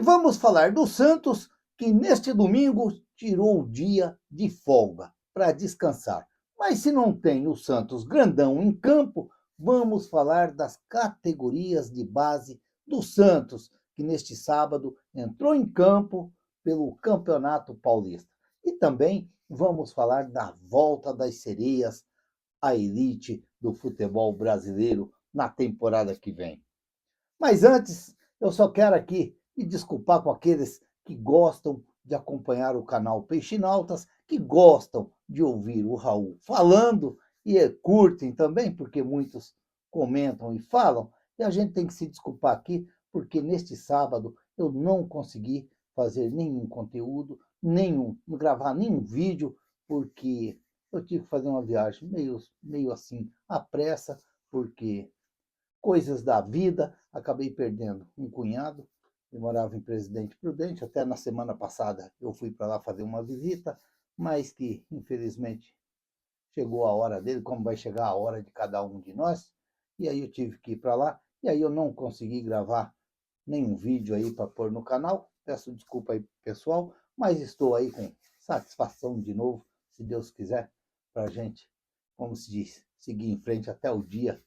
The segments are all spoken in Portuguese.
vamos falar do Santos, que neste domingo tirou o dia de folga para descansar. Mas se não tem o Santos grandão em campo, vamos falar das categorias de base do Santos, que neste sábado entrou em campo pelo Campeonato Paulista. E também vamos falar da volta das sereias à elite do futebol brasileiro na temporada que vem. Mas antes, eu só quero aqui me desculpar com aqueles que gostam de acompanhar o canal Peixinautas, que gostam de ouvir o Raul falando e curtem também, porque muitos comentam e falam, e a gente tem que se desculpar aqui, porque neste sábado eu não consegui fazer nenhum conteúdo, gravar nenhum vídeo, porque eu tive que fazer uma viagem meio assim, à pressa, porque coisas da vida, acabei perdendo um cunhado, que morava em Presidente Prudente, até na semana passada eu fui para lá fazer uma visita, mas que infelizmente chegou a hora dele, como vai chegar a hora de cada um de nós, e aí eu tive que ir para lá, e aí eu não consegui gravar nenhum vídeo aí para pôr no canal, peço desculpa aí pessoal, mas estou aí com satisfação de novo, se Deus quiser, para a gente, como se diz, seguir em frente até o dia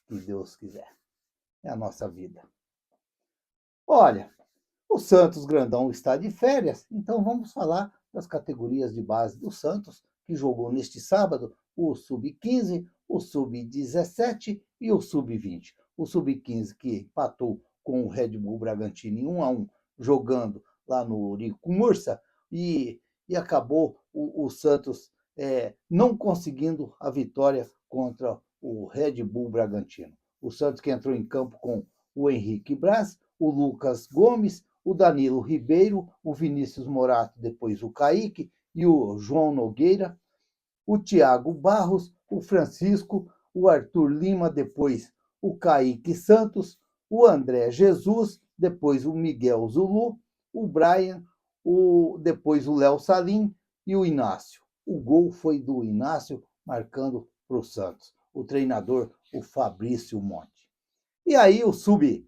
que Deus quiser. É a nossa vida. Olha, o Santos Grandão está de férias, então vamos falar das categorias de base do Santos, que jogou neste sábado o Sub-15, o Sub-17 e o Sub-20. O Sub-15 que empatou com o Red Bull Bragantino em 1-1, jogando lá no Rico Mursa, e acabou o Santos não conseguindo a vitória contra o Red Bull Bragantino. O Santos que entrou em campo com o Henrique Braz, o Lucas Gomes, o Danilo Ribeiro, o Vinícius Morato, depois o Kaique e o João Nogueira, o Thiago Barros, o Francisco, o Arthur Lima, depois o Kaique Santos, o André Jesus, depois o Miguel Zulu, o Brian, depois o Léo Salim e o Inácio. O gol foi do Inácio, marcando para o Santos. O treinador, o Fabrício Monte. E aí o Sub-17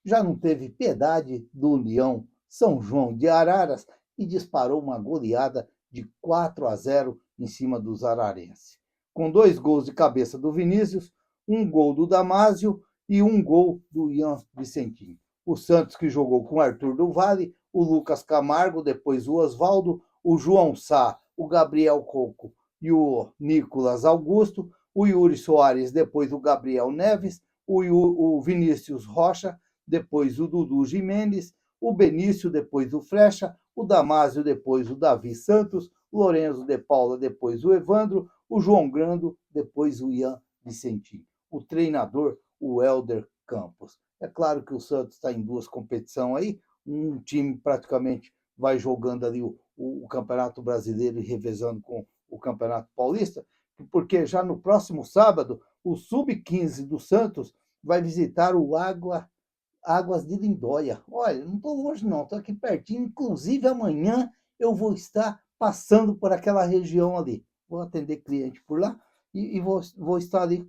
já não teve piedade do União São João de Araras e disparou uma goleada de 4-0 em cima dos ararenses. Com 2 gols de cabeça do Vinícius, 1 gol do Damásio e 1 gol do Ian Vicentinho. O Santos que jogou com Arthur do Vale, o Lucas Camargo, depois o Oswaldo, o João Sá, o Gabriel Coco e o Nicolas Augusto, o Yuri Soares, depois o Gabriel Neves, o Vinícius Rocha, depois o Dudu Jimenez, o Benício, depois o Frecha, o Damásio, depois o Davi Santos, o Lorenzo de Paula, depois o Evandro, o João Grando, depois o Ian Vicentinho. O treinador, o Helder Campos. É claro que o Santos está em 2 competições aí, um time praticamente vai jogando ali o Campeonato Brasileiro e revezando com o Campeonato Paulista, porque já no próximo sábado, o Sub-15 do Santos vai visitar o Águas de Lindóia. Olha, não estou longe não, estou aqui pertinho. Inclusive, amanhã eu vou estar passando por aquela região ali. Vou atender cliente por lá e vou estar ali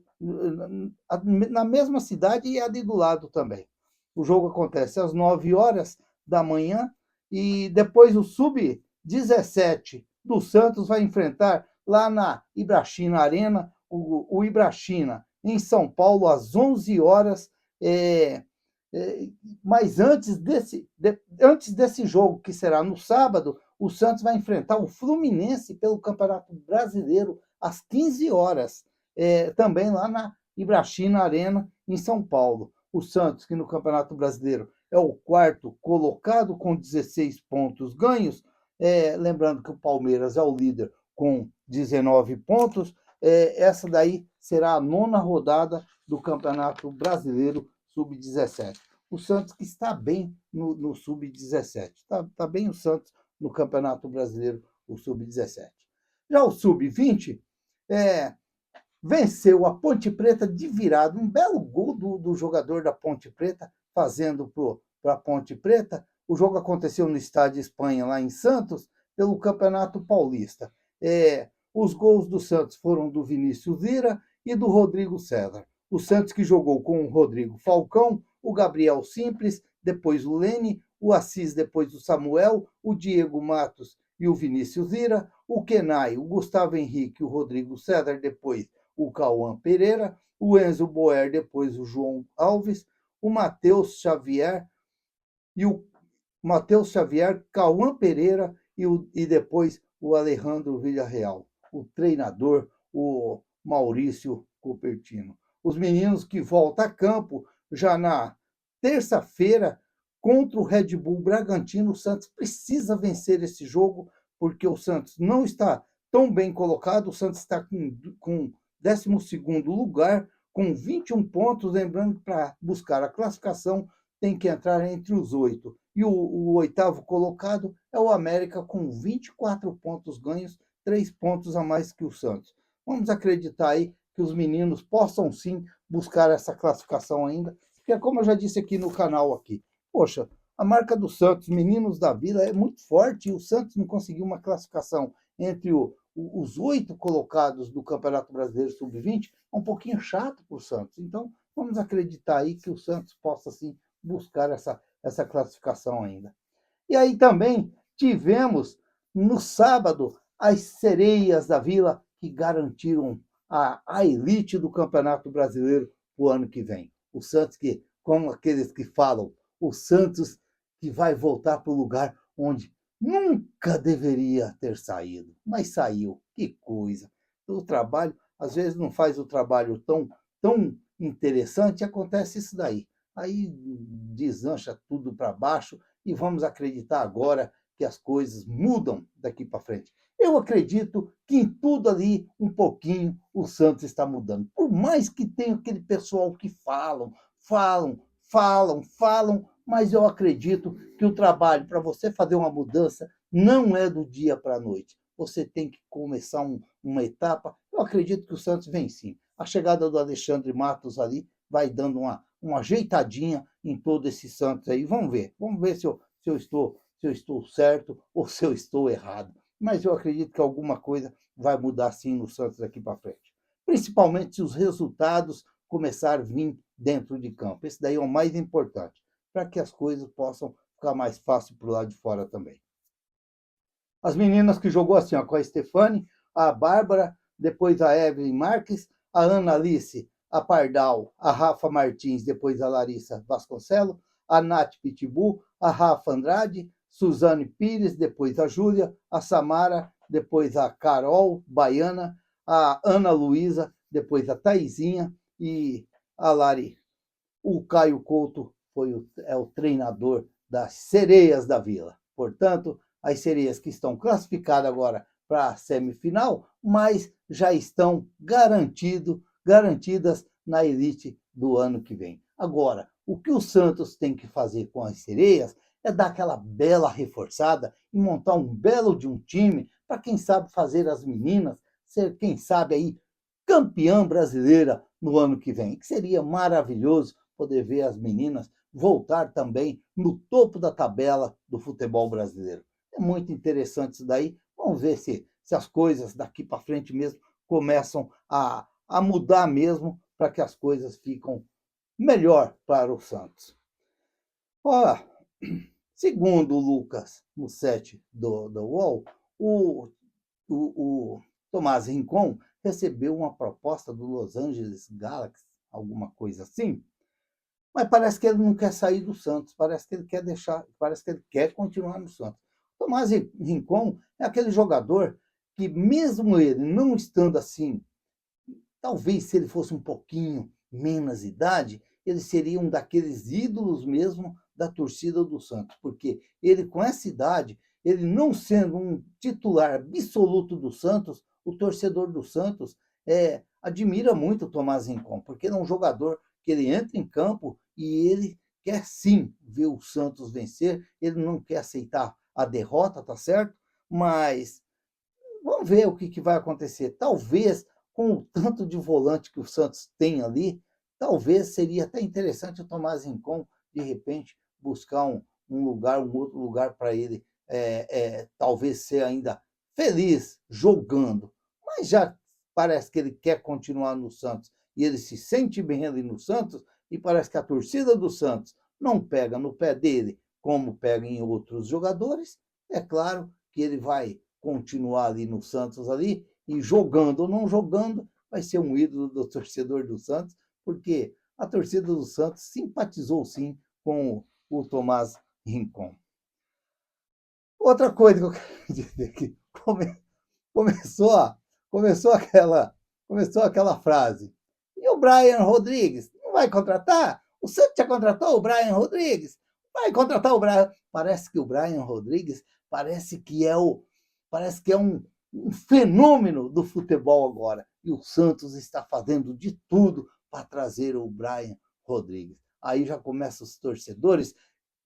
na mesma cidade e ali do lado também. O jogo acontece às 9 horas da manhã e depois o Sub-17 do Santos vai enfrentar lá na Ibrachina Arena, o Ibrachina, em São Paulo, às 11 horas. Mas antes desse jogo, que será no sábado, o Santos vai enfrentar o Fluminense pelo Campeonato Brasileiro às 15 horas, também lá na Ibrachina Arena, em São Paulo. O Santos, que no Campeonato Brasileiro é o 4º colocado, com 16 pontos ganhos, lembrando que o Palmeiras é o líder com 19 pontos, essa daí será a 9ª rodada do Campeonato Brasileiro Sub-17. O Santos que está bem no Sub-17. Está bem o Santos no Campeonato Brasileiro, o Sub-17. Já o Sub-20 venceu a Ponte Preta de virada. Um belo gol do jogador da Ponte Preta, fazendo para a Ponte Preta. O jogo aconteceu no Estádio Espanha, lá em Santos, pelo Campeonato Paulista. Os gols do Santos foram do Vinícius Lira e do Rodrigo César. O Santos que jogou com o Rodrigo Falcão, o Gabriel Simples, depois o Lene, o Assis, depois o Samuel, o Diego Matos e o Vinícius Ira, o Kenai, o Gustavo Henrique, o Rodrigo César, depois o Cauã Pereira, o Enzo Boer, depois o João Alves, o Matheus Xavier e o Matheus Xavier, Cauã Pereira e depois o Alejandro Villarreal, o treinador, o Maurício Cupertino. Os meninos que voltam a campo já na terça-feira contra o Red Bull Bragantino. O Santos precisa vencer esse jogo, porque o Santos não está tão bem colocado. O Santos está com 12º lugar, com 21 pontos. Lembrando que para buscar a classificação tem que entrar entre os 8. E o oitavo colocado é o América, com 24 pontos ganhos, 3 pontos a mais que o Santos. Vamos acreditar aí que os meninos possam sim buscar essa classificação ainda, porque como eu já disse aqui no canal aqui, poxa, a marca do Santos, Meninos da Vila, é muito forte e o Santos não conseguiu uma classificação entre os 8 colocados do Campeonato Brasileiro Sub-20, é um pouquinho chato para o Santos. Então, vamos acreditar aí que o Santos possa sim buscar essa classificação ainda. E aí também tivemos no sábado as Sereias da Vila, que garantiram a elite do Campeonato Brasileiro para o ano que vem. O Santos que, como aqueles que falam, o Santos que vai voltar para o lugar onde nunca deveria ter saído, mas saiu. Que coisa! O trabalho, às vezes, não faz o trabalho tão interessante, acontece isso daí. Aí deslancha tudo para baixo e vamos acreditar agora que as coisas mudam daqui para frente. Eu acredito que em tudo ali, um pouquinho, o Santos está mudando. Por mais que tenha aquele pessoal que falam, mas eu acredito que o trabalho para você fazer uma mudança não é do dia para a noite. Você tem que começar uma etapa. Eu acredito que o Santos vem sim. A chegada do Alexandre Matos ali vai dando uma ajeitadinha em todo esse Santos aí. Vamos ver se eu estou certo ou se eu estou errado. Mas eu acredito que alguma coisa vai mudar sim no Santos daqui para frente. Principalmente se os resultados começarem a vir dentro de campo. Esse daí é o mais importante, para que as coisas possam ficar mais fácil para o lado de fora também. As meninas que jogou assim, ó, com a Stefani, a Bárbara, depois a Evelyn Marques, a Ana Alice, a Pardal, a Rafa Martins, depois a Larissa Vasconcelos, a Nath Pitbull, a Rafa Andrade, Suzane Pires, depois a Júlia, a Samara, depois a Carol Baiana, a Ana Luísa, depois a Taizinha e a Lari. O Caio Couto é o treinador das Sereias da Vila. Portanto, as Sereias que estão classificadas agora para a semifinal, mas já estão garantidas na elite do ano que vem. Agora, o que o Santos tem que fazer com as Sereias é dar aquela bela reforçada e montar um belo de um time para, quem sabe, fazer as meninas ser, quem sabe, aí campeã brasileira no ano que vem, que seria maravilhoso poder ver as meninas voltar também no topo da tabela do futebol brasileiro. É muito interessante isso daí. Vamos ver se as coisas daqui para frente mesmo começam a mudar mesmo, para que as coisas ficam melhor para o Santos. Ó, segundo o Lucas Mussetti do UOL, o Tomás Rincon recebeu uma proposta do Los Angeles Galaxy, alguma coisa assim, mas parece que ele não quer sair do Santos, parece que ele quer parece que ele quer continuar no Santos. Tomás Rincon é aquele jogador que, mesmo ele não estando assim, talvez se ele fosse um pouquinho menos idade, ele seria um daqueles ídolos mesmo da torcida do Santos, porque ele, com essa idade, ele não sendo um titular absoluto do Santos, o torcedor do Santos admira muito o Tomás Rincon, porque ele é um jogador que ele entra em campo e ele quer sim ver o Santos vencer, ele não quer aceitar a derrota, tá certo? Mas vamos ver o que vai acontecer. Talvez, com o tanto de volante que o Santos tem ali, talvez seria até interessante o Tomás Rincon, de repente, buscar um outro lugar para ele, talvez ser ainda feliz jogando. Mas já parece que ele quer continuar no Santos e ele se sente bem ali no Santos, e parece que a torcida do Santos não pega no pé dele como pega em outros jogadores, é claro que ele vai continuar ali no Santos ali, e jogando ou não jogando, vai ser um ídolo do torcedor do Santos, porque a torcida do Santos simpatizou sim com o Tomás Rincon. Outra coisa que eu quero dizer que começou, começou aquela frase. E o Brian Rodrigues? Não vai contratar? O Santos já contratou o Brian Rodrigues? Vai contratar o Brian. Parece que o Brian Rodrigues parece que é um fenômeno do futebol agora. E o Santos está fazendo de tudo para trazer o Brian Rodrigues. Aí já começam os torcedores,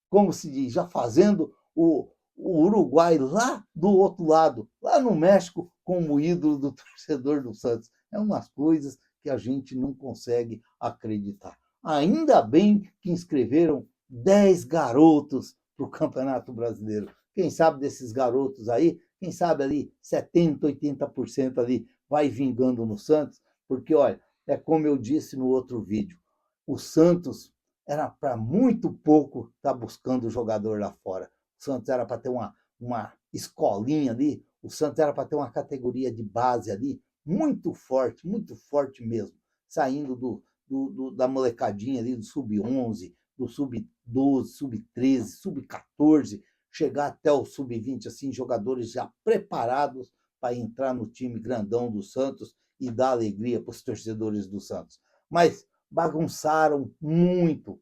como se diz, já fazendo o Uruguai lá do outro lado, lá no México, como ídolo do torcedor do Santos. É umas coisas que a gente não consegue acreditar. Ainda bem que inscreveram 10 garotos para o Campeonato Brasileiro. Quem sabe desses garotos aí, quem sabe ali 70%, 80% ali vai vingando no Santos, porque, olha, é como eu disse no outro vídeo, o Santos era para muito pouco estar buscando jogador lá fora. O Santos era para ter uma escolinha ali, o Santos era para ter uma categoria de base ali, muito forte mesmo, saindo da molecadinha ali, do sub-11, do sub-12, sub-13, sub-14, chegar até o sub-20, assim, jogadores já preparados para entrar no time grandão do Santos e dar alegria para os torcedores do Santos. Mas bagunçaram muito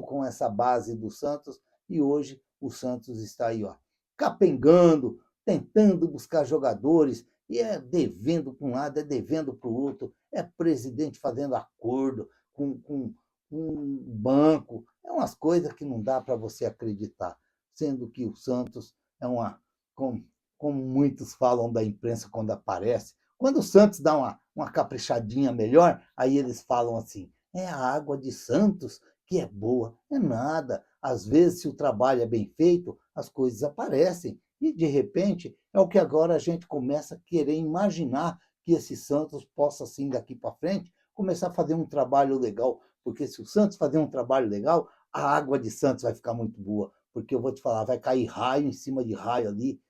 com essa base do Santos e hoje o Santos está aí, ó, capengando, tentando buscar jogadores, e é devendo para um lado, é devendo para o outro, é presidente fazendo acordo com um banco, é umas coisas que não dá para você acreditar, sendo que o Santos é como muitos falam da imprensa quando aparece, quando o Santos dá uma caprichadinha melhor, aí eles falam assim, é a água de Santos que é boa. É nada. Às vezes, se o trabalho é bem feito, as coisas aparecem. E, de repente, é o que agora a gente começa a querer imaginar que esse Santos possa, assim, daqui para frente, começar a fazer um trabalho legal. Porque se o Santos fazer um trabalho legal, a água de Santos vai ficar muito boa. Porque eu vou te falar, vai cair raio em cima de raio ali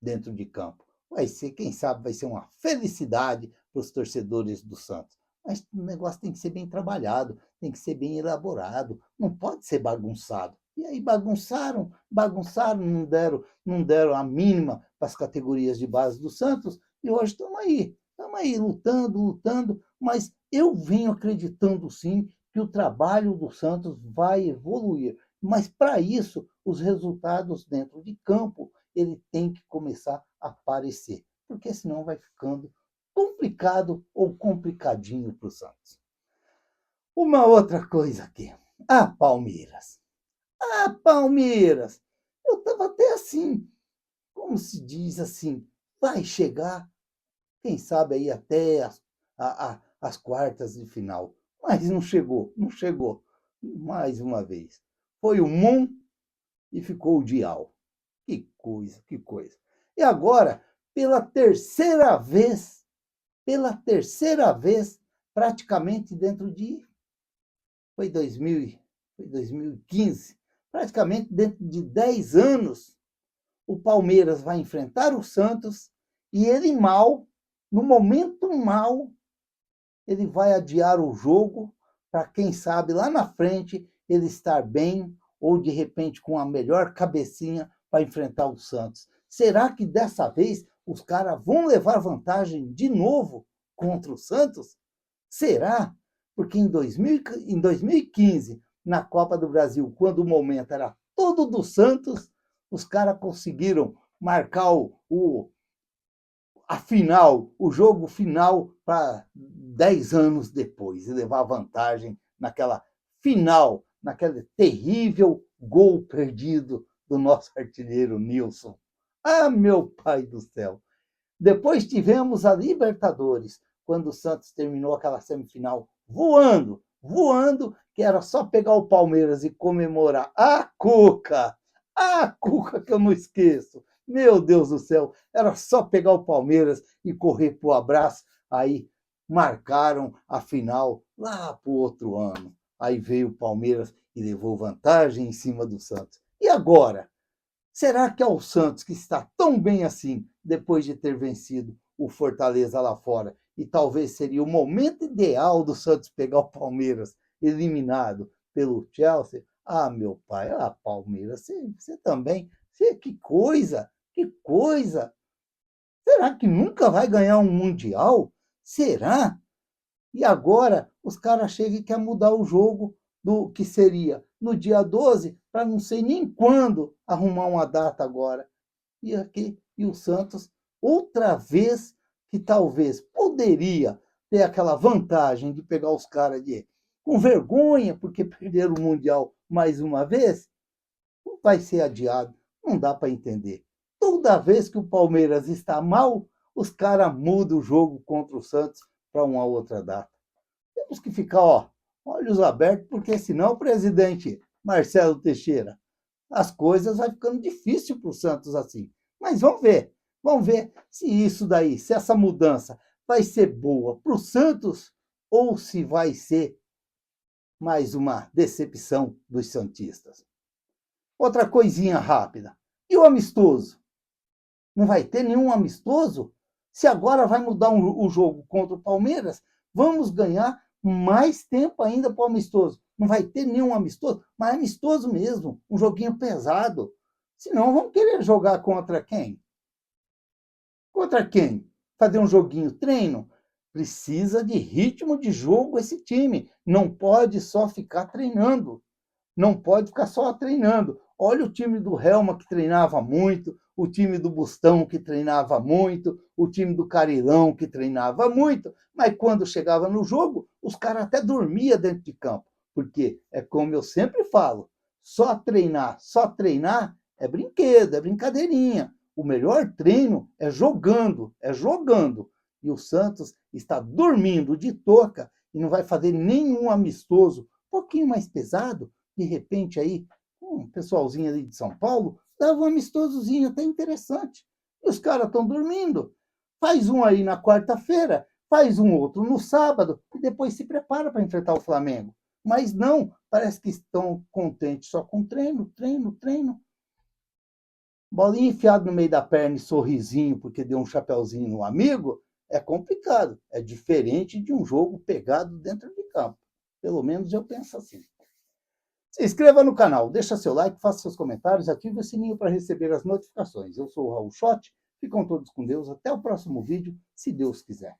dentro de campo. Vai ser, quem sabe, vai ser uma felicidade para os torcedores do Santos. Mas o negócio tem que ser bem trabalhado, tem que ser bem elaborado, não pode ser bagunçado. E aí bagunçaram, não deram a mínima para as categorias de base do Santos, e hoje estamos aí lutando, mas eu venho acreditando sim que o trabalho do Santos vai evoluir. Mas para isso, os resultados dentro de campo, ele tem que começar a aparecer, porque senão vai ficando complicado ou complicadinho para o Santos. Uma outra coisa aqui. A Palmeiras. A Palmeiras. Eu estava até assim, como se diz assim, vai chegar, quem sabe aí até as quartas de final. Mas não chegou. Mais uma vez. Foi o Mon e ficou o Dial. Que coisa, que coisa. E agora, pela terceira vez, praticamente dentro de foi 2015, praticamente dentro de 10 anos, o Palmeiras vai enfrentar o Santos e ele no momento mal, ele vai adiar o jogo para, quem sabe, lá na frente, ele estar bem ou, de repente, com a melhor cabecinha para enfrentar o Santos. Será que dessa vez os caras vão levar vantagem de novo contra o Santos? Será? Porque em 2015, na Copa do Brasil, quando o momento era todo do Santos, os caras conseguiram marcar a final, o jogo final para 10 anos depois e levar vantagem naquela final, naquele terrível gol perdido do nosso artilheiro Nilson. Ah, meu pai do céu! Depois tivemos a Libertadores, quando o Santos terminou aquela semifinal voando, que era só pegar o Palmeiras e comemorar. A Cuca que eu não esqueço. Meu Deus do céu, era só pegar o Palmeiras e correr para o abraço. Aí marcaram a final lá para o outro ano. Aí veio o Palmeiras e levou vantagem em cima do Santos. E agora? Será que é o Santos, que está tão bem assim, depois de ter vencido o Fortaleza lá fora, e talvez seria o momento ideal do Santos pegar o Palmeiras eliminado pelo Chelsea? Ah, meu pai, Palmeiras, você também, que coisa, que coisa. Será que nunca vai ganhar um Mundial? Será? E agora os caras chegam e querem mudar o jogo do que seria no dia 12, para não sei nem quando arrumar uma data agora. E o Santos, outra vez, que talvez poderia ter aquela vantagem de pegar os caras com vergonha, porque perderam o Mundial mais uma vez, vai ser adiado. Não dá para entender. Toda vez que o Palmeiras está mal, os caras mudam o jogo contra o Santos para uma outra data. Temos que ficar, olhos abertos, porque senão, presidente Marcelo Teixeira, as coisas vai ficando difícil para o Santos assim. Mas vamos ver se isso daí, se essa mudança vai ser boa para o Santos ou se vai ser mais uma decepção dos santistas. Outra coisinha rápida. E o amistoso? Não vai ter nenhum amistoso? Se agora vai mudar o jogo contra o Palmeiras, vamos ganhar mais tempo ainda para o amistoso. Não vai ter nenhum amistoso, mas amistoso mesmo, um joguinho pesado. Senão vamos querer jogar contra quem? Contra quem? Fazer um joguinho treino? Precisa de ritmo de jogo esse time. Não pode só ficar treinando. Não pode ficar só treinando. Olha o time do Helma, que treinava muito, o time do Bustão, que treinava muito, o time do Carilão, que treinava muito, mas quando chegava no jogo, os caras até dormiam dentro de campo, porque é como eu sempre falo, só treinar é brinquedo, é brincadeirinha. O melhor treino é jogando, é jogando. E o Santos está dormindo de touca e não vai fazer nenhum amistoso, um pouquinho mais pesado, de repente aí, um pessoalzinho ali de São Paulo, dava um amistosozinho até interessante. E os caras estão dormindo. Faz um aí na quarta-feira, faz um outro no sábado, e depois se prepara para enfrentar o Flamengo. Mas não, parece que estão contentes só com treino, treino, treino. Bolinha enfiada no meio da perna e sorrisinho porque deu um chapeuzinho no amigo, é complicado. É diferente de um jogo pegado dentro de campo. Pelo menos eu penso assim. Se inscreva no canal, deixa seu like, faça seus comentários, ative o sininho para receber as notificações. Eu sou o Raul Schott, ficam todos com Deus, até o próximo vídeo, se Deus quiser.